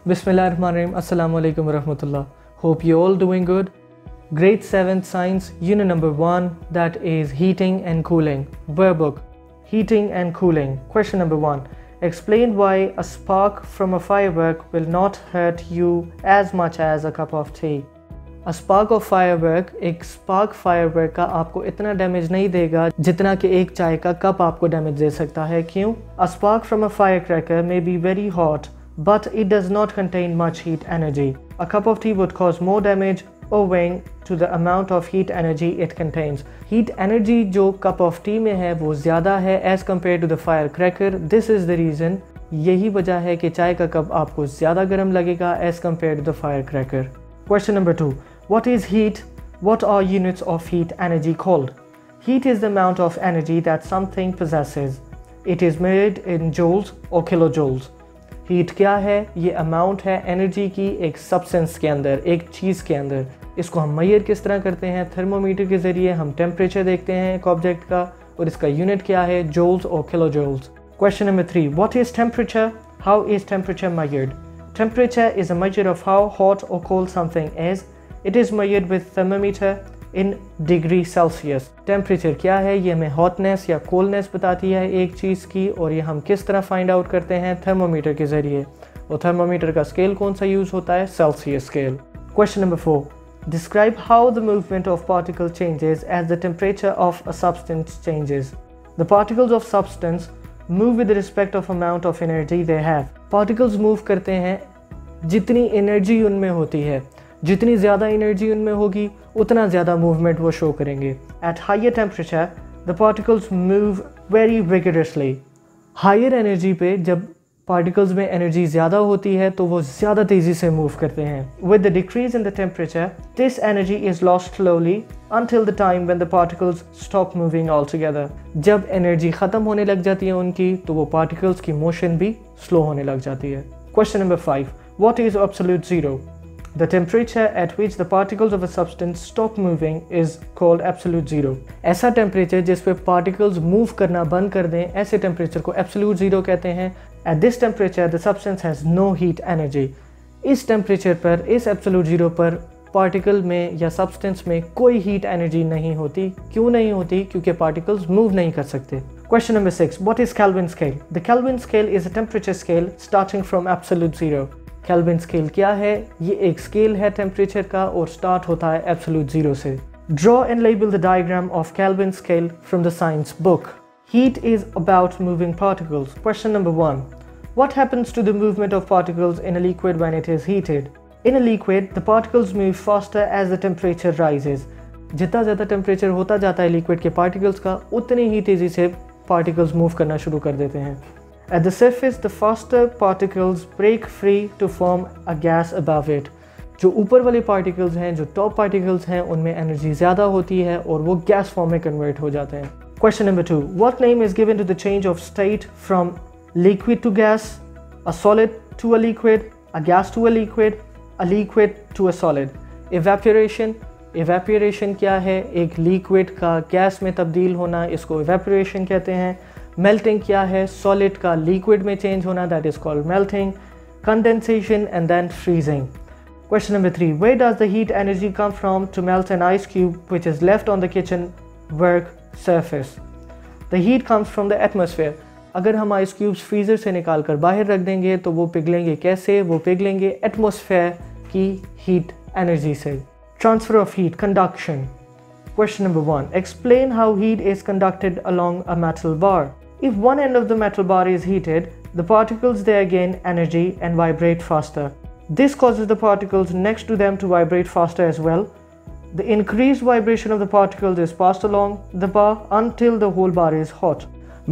Bismillahirrahmanirrahim. Assalamu alaikum warahmatullah. Hope you all doing good. Grade 7 Science Unit number 1, that is Heating and Cooling. Workbook, Heating and Cooling. Question number 1. Explain why a spark from a firework will not hurt you as much as a cup of tea. A spark of firework, एक spark firework का आपको इतना damage नहीं देगा जितना कि एक चाय का कप आपको डैमेज दे सकता है. क्यों? A spark from a firecracker may be very hot, but it does not contain much heat energy. A cup of tea would cause more damage owing to the amount of heat energy it contains. Heat energy जो cup of tea में है वो ज़्यादा है as compared to the firecracker. This is the reason. यही वजह है कि चाय का कप आपको ज़्यादा गर्म लगेगा as compared to the firecracker. Question number 2. What is heat? What are units of heat energy called? Heat is the amount of energy that something possesses. It is measured in joules or kilojoules. Heat क्या है? ये amount है energy की एक substance के अंदर, एक चीज़ के अंदर. इसको हम मेजर किस तरह करते हैं? थर्मोमीटर के ज़रिए हम टेम्परेचर देखते हैं एक ऑब्जेक्ट का और इसका यूनिट क्या है? joules और kilojoules. Question number 3. What is temperature? How is temperature measured? Temperature is a measure of how hot or cold something is. It is measured with thermometer in degree Celsius. Temperature क्या है? ये हमें hotness या coldness बताती है एक चीज़ की और ये हम किस तरह फाइंड आउट करते हैं? थर्मोमीटर के ज़रिए. और थर्मोमीटर का स्केल कौन सा यूज़ होता है? Celsius scale. Question number 4. Describe how the movement of particle changes as the temperature of a substance changes. The particles of substance move with respect of amount of energy they have. Particles move करते हैं जितनी energy उनमें होती है. जितनी ज़्यादा energy उनमें होगी उतना ज़्यादा मूवमेंट वो शो करेंगे. At higher temperature, the particles move very vigorously. Higher energy पे जब पार्टिकल्स में एनर्जी ज़्यादा होती है तो वो ज़्यादा तेज़ी से मूव करते हैं. With the decrease in the temperature, this energy is lost slowly until the time when the particles stop moving altogether. जब एनर्जी ख़त्म होने लग जाती है उनकी तो वो पार्टिकल्स की मोशन भी स्लो होने लग जाती है. Question number 5. What is absolute zero? The temperature at which the particles of a substance stop moving is called absolute zero. ऐसा टेम्परेचर जिस पे पार्टिकल्स मूव करना बंद कर दें, ऐसे टेम्परेचर को एब्सोल्यूट ज़ीरो कहते हैं. At this temperature, the substance has no heat energy. इस टेम्परेचर पर, इस एब्सोल्यूट ज़ीरो पर पार्टिकल में या सब्सटेंस में कोई हीट एनर्जी नहीं होती. क्यों नहीं होती? क्योंकि पार्टिकल्स मूव नहीं कर सकते. Question number 6. What is Kelvin scale? The Kelvin scale is a temperature scale starting from absolute zero. Kelvin scale क्या है? ये एक स्केल है टेम्परेचर का और स्टार्ट होता है एब्सोल्यूट ज़ीरो से. Draw and label the diagram of kelvin scale from the science book. Heat is about moving particles. Question number 1. What happens to the movement of particles in a liquid when it is heated? In a liquid, the particles move faster as the temperature rises. जितना ज़्यादा temperature होता जाता है liquid के particles का उतनी ही तेज़ी से पार्टिकल्स मूव करना शुरू कर देते हैं. At the surface, the faster particles break free to form a gas above it. जो ऊपर वाले पार्टिकल्स हैं, जो टॉप पार्टिकल्स हैं, उनमें एनर्जी ज़्यादा होती है और वो गैस फॉर्म में कन्वर्ट हो जाते हैं. Question number 2. What name is given to the change of state from liquid to gas, a solid to a liquid, a gas to a liquid to a solid? Evaporation. Evaporation क्या है? एक liquid का gas में तब्दील होना, इसको evaporation कहते हैं. मेल्टिंग क्या है? सॉलिड का लिक्विड में चेंज होना, that is called melting. Condensation and then freezing. Question number 3. Where does the heat energy come from to melt an ice cube which is left on the kitchen work surface? The heat comes from the atmosphere. अगर हम ice cubes freezer से निकाल कर बाहर रख देंगे तो वो पिघलेंगे कैसे? वो पिघलेंगे एटमॉस्फेयर की हीट एनर्जी से. Transfer of heat, conduction. Question number 1. Explain how heat is conducted along a metal bar. If one end of the metal bar is heated, the particles there gain energy and vibrate faster. This causes the particles next to them to vibrate faster as well. The increased vibration of the particles is passed along the bar until the whole bar is hot.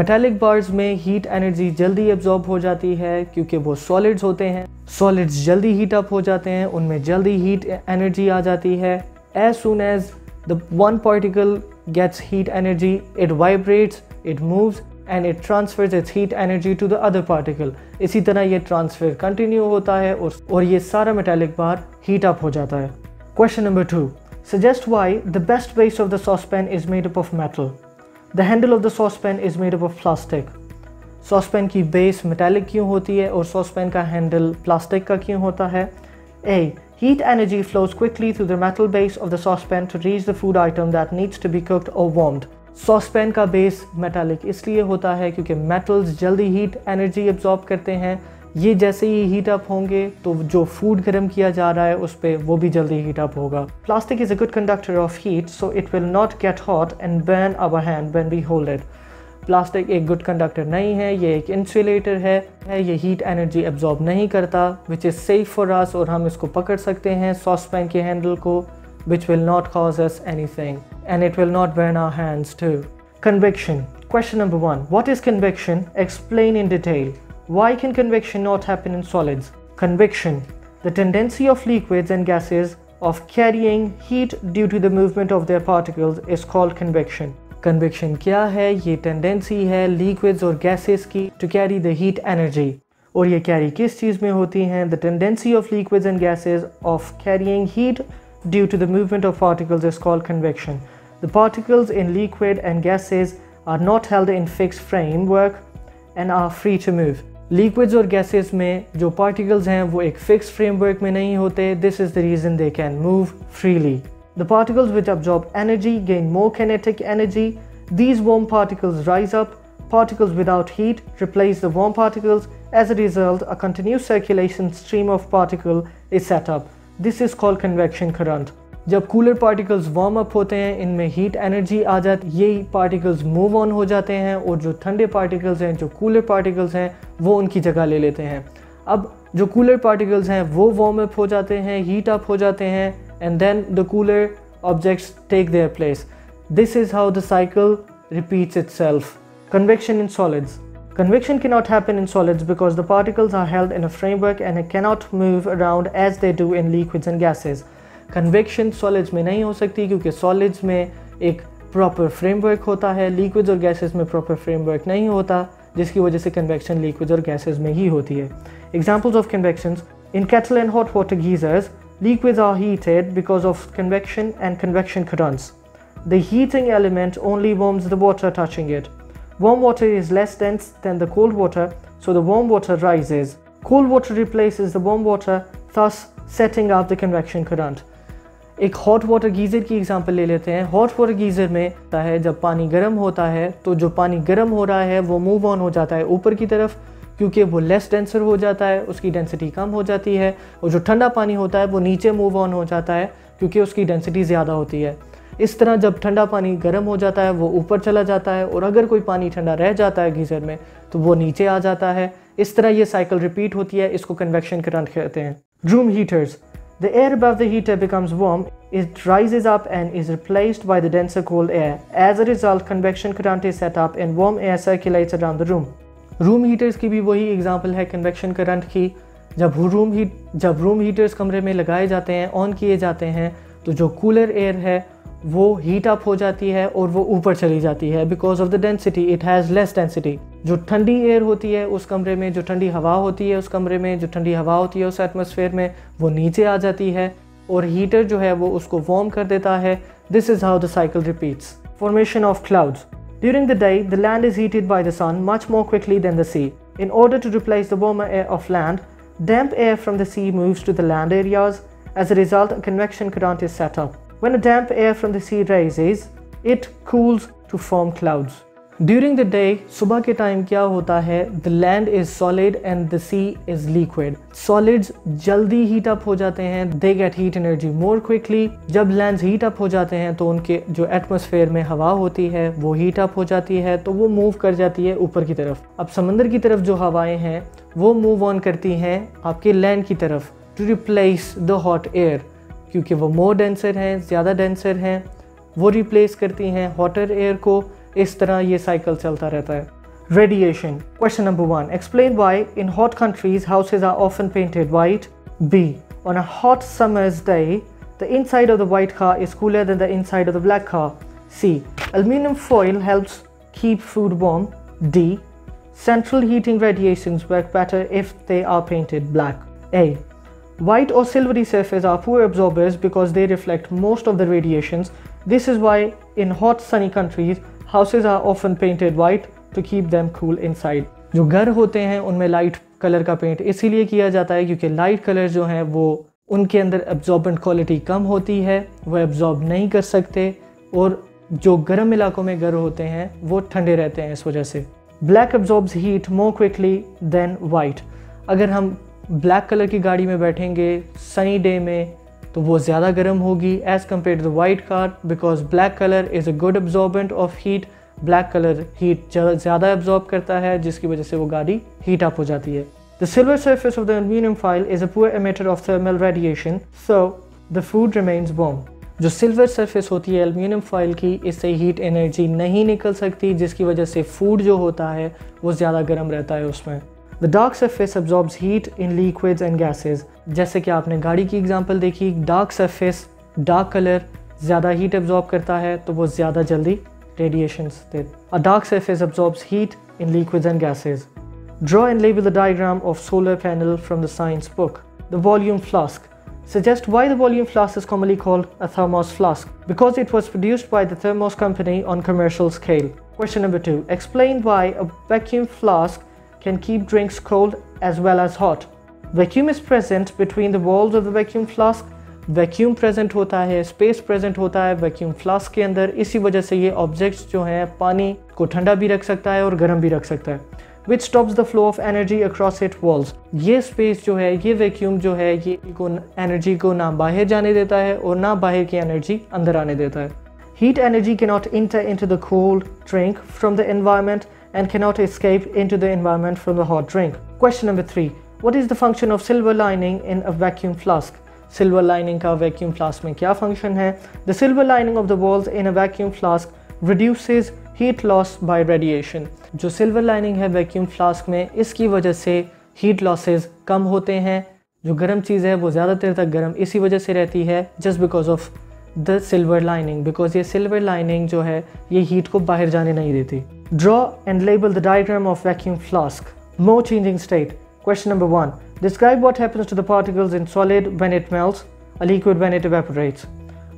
Metallic bars में heat energy जल्दी absorb हो जाती है क्योंकि वो solids होते हैं. Solids जल्दी heat up हो जाते हैं, उनमें जल्दी heat energy आ जाती है. As soon as the one particle gets heat energy, it vibrates, it moves and it transfers its heat energy to the other particle. इसी तरह ये ट्रांसफर कंटिन्यू होता है और ये सारा मेटालिक बार हीट अप हो जाता है. Question number 2. Suggest why the best base of the saucepan is made up of metal. The handle of the saucepan is made up of plastic. Saucepan की base metallic क्यों होती है और saucepan का handle plastic का क्यों होता है? A. Heat energy flows quickly through the metal base of the saucepan to reach the food item that needs to be cooked or warmed. Saucepan का बेस मेटालिक इसलिए होता है क्योंकि मेटल्स जल्दी हीट एनर्जी एब्जॉर्ब करते हैं। ये जैसे ही हीट अप होंगे तो जो फूड गर्म किया जा रहा है उस पर वो भी जल्दी हीट अप होगा। Plastic is a good conductor of heat, so it will not get hot and burn our hand when we hold it. Plastic एक गुड कंडक्टर नहीं है, ये एक इंसुलेटर है, ये हीट एनर्जी एब्जॉर्ब नहीं करता, which is safe for us, और हम इसको पकड़ सकते हैं सॉसपैन के हैंडल को, which will not cause us anything, and it will not burn our hands too. Convection. Question number 1. What is convection? Explain in detail. Why can convection not happen in solids? Convection. The tendency of liquids and gases of carrying heat due to the movement of their particles is called convection. Convection क्या है? ये tendency है liquids और gases की to carry the heat energy. और ये carry किस चीज़ में होती हैं? The tendency of liquids and gases of carrying heat due to the movement of particles is called convection. The particles in liquid and gases are not held in fixed framework and are free to move. Liquids और gases में जो particles हैं वो एक fixed framework में नहीं होते. This is the reason they can move freely. The particles which absorb energy gain more kinetic energy. These warm particles rise up. Particles without heat replace the warm particles. As a result, a continuous circulation stream of particle is set up. This is called convection current. जब cooler particles warm up होते हैं, इनमें heat energy आ जाती है, ये particles move on हो जाते हैं और जो ठंडे पार्टिकल्स हैं, जो कूलर पार्टिकल्स हैं, वो उनकी जगह ले लेते हैं। अब जो कूलर पार्टिकल्स हैं वो वार्म अप हो जाते हैं, हीट अप हो जाते हैं, and then the cooler objects take their place. This is how the cycle repeats itself. Convection in solids. Convection cannot happen in solids because the particles are held in a framework and it cannot move around as they do in liquids and gases. Convection solids में नहीं हो सकती क्योंकि solids में एक proper framework होता है, liquids और gases में proper framework नहीं होता, जिसकी वजह से convection liquids और gases में ही होती है. Examples of convections: in kettle and hot water geysers, liquids are heated because of convection and convection currents. The heating element only warms the water touching it. Warm water is less dense than the cold water, so the warm water rises. Cold water replaces the warm water, thus setting up the convection current. एक hot water geyser की example ले लेते हैं. hot water geyser में होता है जब पानी गर्म होता है तो जो पानी गर्म हो रहा है वो मूव ऑन हो जाता है ऊपर की तरफ, क्योंकि वो लेस डेंसर हो जाता है, उसकी डेंसिटी कम हो जाती है, और जो ठंडा पानी होता है वो नीचे मूव ऑन हो जाता है क्योंकि उसकी डेंसिटी ज़्यादा होती है. इस तरह जब ठंडा पानी गर्म हो जाता है वो ऊपर चला जाता है, और अगर कोई पानी ठंडा रह जाता है गीज़र में तो वो नीचे आ जाता है. इस तरह ये साइकिल रिपीट होती है. इसको कन्वेक्शन करंट कहते हैं. Room heaters. The air above the heater becomes warm, it rises up and is replaced by the denser cold air. As a result convection current is set up and warm air circulates around the room. Room heaters की भी वही example है convection current की. जब room heaters कमरे में लगाए जाते हैं, ऑन किए जाते हैं, तो जो कूलर एयर है वो हीट अप हो जाती है और वो ऊपर चली जाती है. Because of the density it has less density. जो ठंडी एयर होती है उस कमरे में, जो ठंडी हवा होती है उस कमरे में, जो ठंडी हवा होती है उस एटमॉस्फेयर में, वो नीचे आ जाती है और हीटर जो है वो उसको वार्म कर देता है. This is how the cycle repeats. Formation of clouds. During the day the land is heated by the sun much more quickly than the sea. In order to replace the warmer air of land, damp air from the sea moves to the land areas. As a result, a convection current is set up. When a damp air from the sea rises, it cools to form clouds. During the day, सुबह के time क्या होता है? The land is solid and the sea is liquid. Solids जल्दी heat up हो जाते हैं. They get heat energy more quickly. जब lands heat up हो जाते हैं तो उनके जो एटमॉस्फेयर में हवा होती है वो heat up हो जाती है, तो वो मूव कर जाती है ऊपर की तरफ. अब समंदर की तरफ जो हवाएं हैं वो मूव ऑन करती हैं आपके लैंड की तरफ to replace the hot air, क्योंकि वो मोर डेंसर हैं, ज़्यादा डेंसर हैं, वो रिप्लेस करती हैं हॉटर एयर को. इस तरह ये साइकिल चलता रहता है. Radiation. Question number 1. Explain why in hot countries houses are often painted white. B. On a hot summer's day the inside of the white car is cooler than the inside of the black car. C. Aluminium foil helps keep food warm. D. Central heating radiations work better if they are painted black. A. White or silvery surfaces are poor absorbers because they reflect most of the radiations. This is why in hot sunny countries, houses are often painted white to keep them cool inside. जो घर होते हैं उनमें light colour का paint इसीलिए किया जाता है क्योंकि लाइट कलर जो हैं वो उनके अंदर एब्जॉर्बेंट क्वालिटी कम होती है, वो एब्जॉर्ब नहीं कर सकते, और जो गर्म इलाकों में घर होते हैं वो ठंडे रहते हैं इस वजह से। Black absorbs heat more quickly than white. अगर हम ब्लैक कलर की गाड़ी में बैठेंगे सनी डे में तो वो ज़्यादा गर्म होगी as compare to the white car, because black colour is a good absorbent of heat. Black colour heat ज़्यादा एब्जॉर्ब करता है जिसकी वजह से वो गाड़ी हीट अप हो जाती है। The silver surface of the aluminum foil is a poor emitter of thermal radiation, so the food remains warm. जो सिल्वर सरफेस होती है एल्यूमिनियम फॉइल की, इससे हीट एनर्जी नहीं निकल सकती जिसकी वजह से फूड जो होता है वो ज़्यादा गर्म रहता है उसमें। The dark surface absorbs heat in liquids and gases. जैसे कि आपने गाड़ी की एग्जांपल देखी, डार्क सरफेस डार्क कलर ज़्यादा हीट एब्जॉर्ब करता है तो वो ज़्यादा जल्दी रेडिएशंस देता है। A dark surface absorbs heat in liquids and gases. Draw and label the diagram of solar panel from the science book. The volume flask. Suggest why the volume flask is commonly called a thermos flask. Because it was produced by the Thermos company on commercial scale. Question number 2. Explain why a vacuum flask can keep drinks cold as well as hot. Vacuum is present between the walls of the vacuum flask. Vacuum present होता है, space present होता है vacuum flask के अंदर, इसी वजह से ये objects जो हैं पानी को ठंडा भी रख सकता है और गर्म भी रख सकता है। Which stops the flow of energy across its walls. ये space जो है, ये vacuum जो है, ये energy को ना बाहर जाने देता है और ना बाहर की energy अंदर आने देता है। Heat energy cannot enter into the cold drink from the environment and cannot escape into the environment from the hot drink. Question number 3. What is the function of silver lining in a vacuum flask? Silver lining का vacuum flask में क्या function है? The silver lining of the walls in a vacuum flask reduces heat loss by radiation. जो silver lining है vacuum flask में, इसकी वजह से heat losses कम होते हैं। जो गर्म चीज़ है वो ज़्यादा देर तक गर्म इसी वजह से रहती है, just because of the silver lining, because ये silver lining जो है ये heat को बाहर जाने नहीं देती। Draw and label the diagram of vacuum flask. More changing state. Question number 1. Describe what happens to the particles in solid when it melts, a liquid when it evaporates.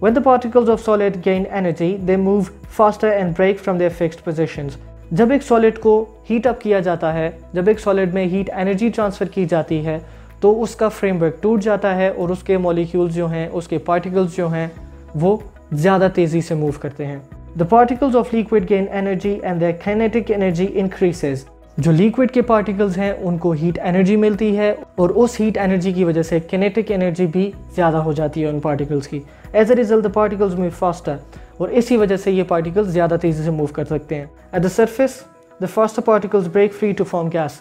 When the particles of solid gain energy, they move faster and break from their fixed positions. जब एक solid को heat up किया जाता है, जब एक solid में heat energy transfer की जाती है, तो उसका framework टूट जाता है और उसके molecules जो हैं, उसके particles जो हैं, वो ज़्यादा तेज़ी से move करते हैं। The particles of liquid gain energy and their kinetic energy increases. जो लिक्विड के पार्टिकल्स हैं उनको हीट एनर्जी मिलती है और उस हीट एनर्जी की वजह से किनेटिक एनर्जी भी ज़्यादा हो जाती है उन पार्टिकल्स की। As a result the particles move faster, और इसी वजह से ये पार्टिकल्स ज़्यादा तेज़ी से मूव कर सकते हैं। At the surface the faster particles break free to form gas,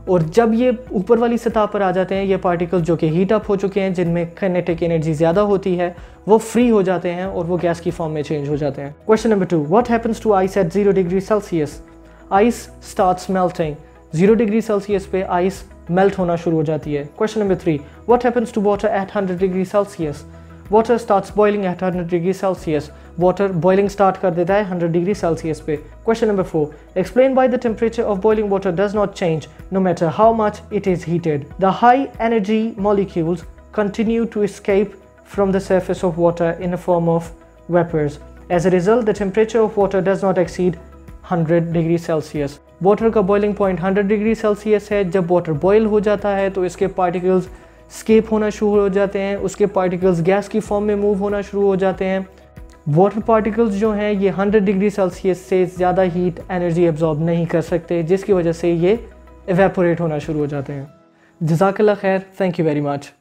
और जब ये ऊपर वाली सतह पर आ जाते हैं ये पार्टिकल्स जो कि हीट अप हो चुके हैं, जिनमें किनेटिक एनर्जी ज़्यादा होती है, वो फ्री हो जाते हैं और वो गैस की फॉर्म में चेंज हो जाते हैं। Question number 2. What happens to ice at 0 degree Celsius? Ice starts melting. 0 degree Celsius पे आइस मेल्ट होना शुरू हो जाती है। Question number 3. What happens to water at 100 degree Celsius? Water starts boiling at 100 degree Celsius. Water boiling start कर देता है 100 degree Celsius पे। Question number 4. Explain why the temperature of boiling water does not change no matter how much it is heated. The high energy molecules continue to escape from the surface of water in a form of vapours. As a result the temperature of water does not exceed 100 degree Celsius. Water का boiling point 100 degree Celsius है। जब water boil हो जाता है तो इसके particles escape होना शुरू हो जाते हैं, उसके पार्टिकल्स गैस की फॉर्म में मूव होना शुरू हो जाते हैं। वाटर पार्टिकल्स जो हैं ये 100 डिग्री सेल्सियस से ज़्यादा हीट एनर्जी एब्जॉर्ब नहीं कर सकते, जिसकी वजह से ये इवेपोरेट होना शुरू हो जाते हैं। जज़ाकल्लाह खैर, थैंक यू वेरी मच।